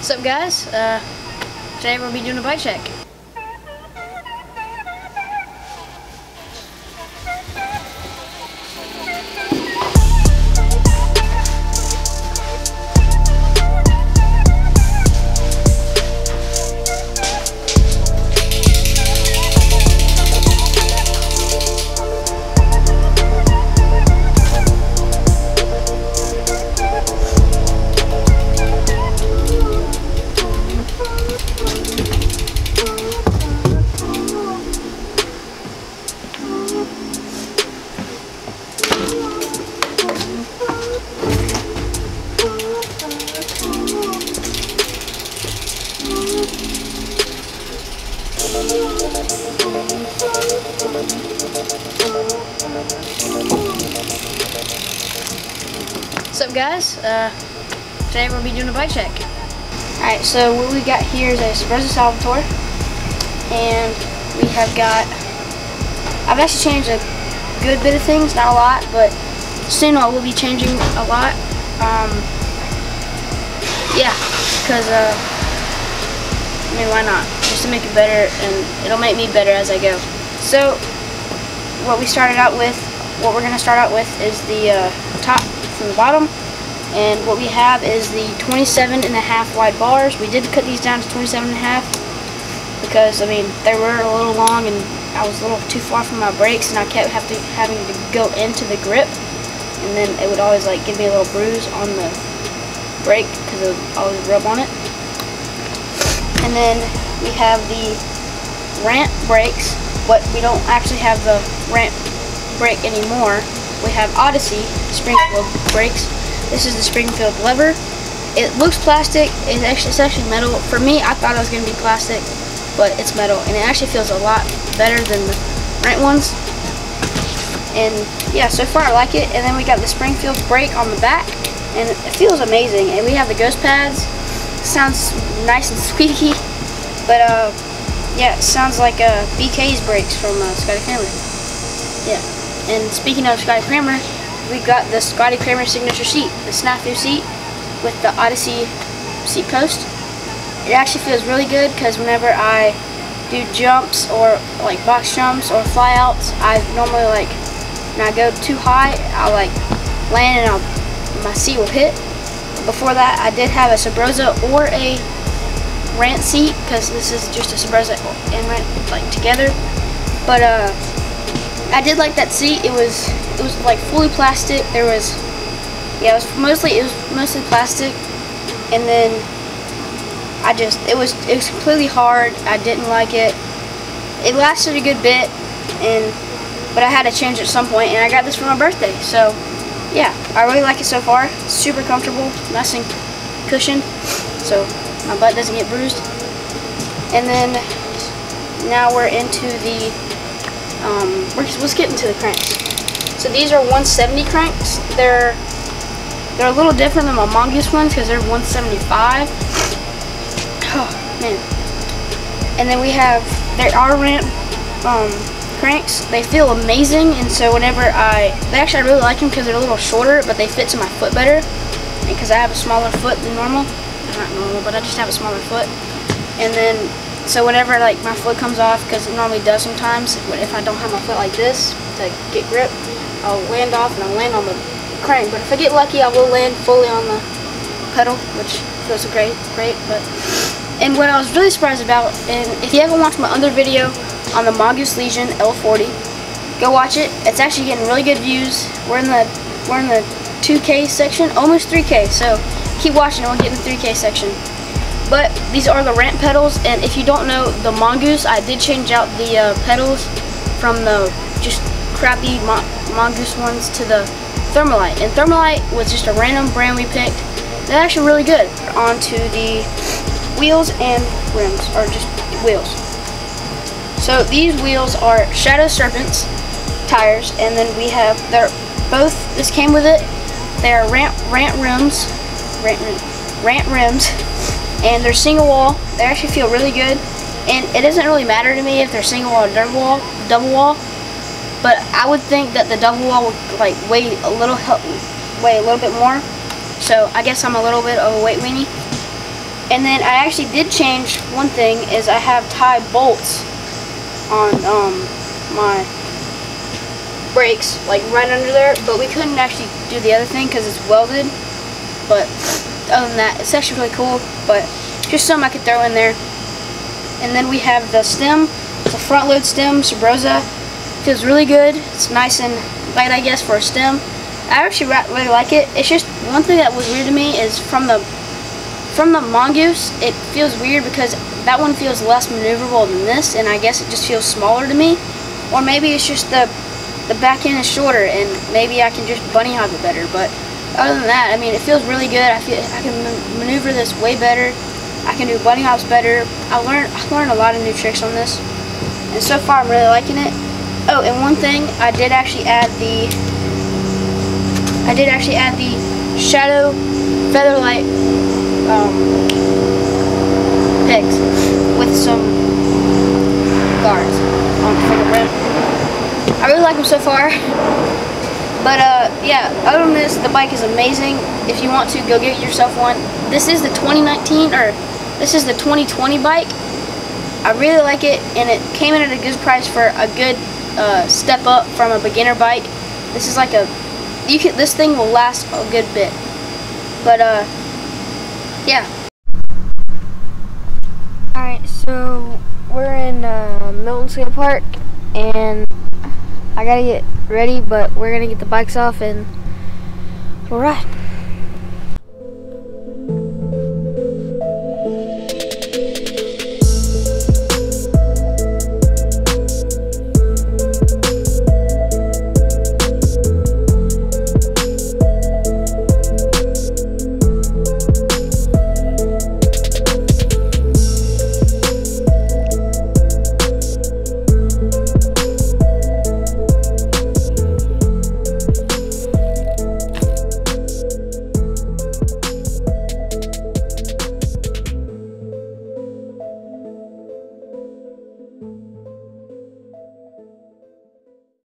What's up, guys? Today we'll be doing a bike check. What's up, guys? Today we'll be doing a bike check. Alright, so what we got here is a Subrosa Salvator, and we have got, I've actually changed a good bit of things, not a lot, but soon I will be changing a lot. Yeah, because I mean, why not? Just to make it better, and it'll make me better as I go. So what we're gonna start out with is the top from the bottom, and what we have is the 27.5 wide bars. We did cut these down to 27.5 because, I mean, they were a little long and I was a little too far from my brakes, and I kept having to go into the grip, and then it would always like give me a little bruise on the brake because it would always rub on it. And then we have the ramp brakes, but we don't actually have the ramp brake anymore. We have Odyssey Springfield brakes. This is the Springfield lever. It looks plastic. It's actually metal. For me, I thought it was going to be plastic, but it's metal, and it actually feels a lot better than the ramp ones. And yeah, so far I like it. And then we got the Springfield brake on the back, and it feels amazing. And we have the ghost pads. It sounds nice and squeaky, but yeah, it sounds like BK's brakes from Scotty Cranmer. Yeah. And speaking of Scotty Cranmer, we got the Scotty Cranmer signature seat, the sna-fu seat with the Odyssey seat post. It actually feels really good because whenever I do jumps or like box jumps or flyouts, I normally like when I go too high, I'll like land and my seat will hit. Before that, I did have a Subrosa or a Rant seat because this is just a Subrosa and Rant like together. But I did like that seat. It was like fully plastic. It was mostly plastic, and then it was completely hard. I didn't like it. It lasted a good bit, but I had to change it at some point, and I got this for my birthday. So yeah, I really like it so far. It's super comfortable, nice and cushioned, so my butt doesn't get bruised. And then now we're into the let's get into the cranks. So these are 170 cranks. They're a little different than my mongoose ones because they're 175. Oh man! And then they are ramp cranks. They feel amazing, and so whenever I really like them because they're a little shorter, but they fit to my foot better. Because I have a smaller foot than normal. Not normal, but I just have a smaller foot. And then so whenever like my foot comes off, because it normally does sometimes, if I don't have my foot like this to get grip, I'll land off and I'll land on the crank. But if I get lucky, I will land fully on the pedal, which feels great. And what I was really surprised about, and if you haven't watched my other video on the Mongoose Legion L40, go watch it. It's actually getting really good views. We're in the 2K section, almost 3K. So keep watching, and we'll get in the 3K section. But these are the ramp pedals, and if you don't know the Mongoose, I did change out the pedals from the just crappy Mongoose ones to the Thermalite. And Thermalite was just a random brand we picked. They're actually really good onto the wheels and rims, or just wheels. So these wheels are Shadow Serpents tires, and then we have this came with it. They're ramp rims. And they're single wall. They actually feel really good, and it doesn't really matter to me if they're single wall or double wall. But I would think that the double wall would like weigh a little bit more. So I guess I'm a little bit of a weight weenie. And then I actually did change one thing, is I have tie bolts on my brakes, like right under there, but we couldn't actually do the other thing because it's welded. But other than that, it's actually really cool, but just something I could throw in there. And then we have the stem. It's a front load stem, Subrosa. Feels really good. It's nice and light, I guess, for a stem. I actually really like it. It's just one thing that was weird to me is from the mongoose, it feels weird because that one feels less maneuverable than this, and I guess it just feels smaller to me. Or maybe it's just the back end is shorter, and maybe I can just bunny hop it better. But other than that, I mean, it feels really good. I feel I can maneuver this way better. I can do bunny hops better. I learned a lot of new tricks on this, and so far I'm really liking it. Oh, and one thing, I did actually add the shadow featherlight pegs with some guards for the rim. I really like them so far. But yeah, other than this, the bike is amazing. If you want to, go get yourself one. This is the 2019, or this is the 2020 bike. I really like it, and it came in at a good price for a good step up from a beginner bike. This is like this thing will last a good bit. But yeah. Alright, so we're in Milton Skate Park, and I gotta get ready, but we're gonna get the bikes off and we'll ride.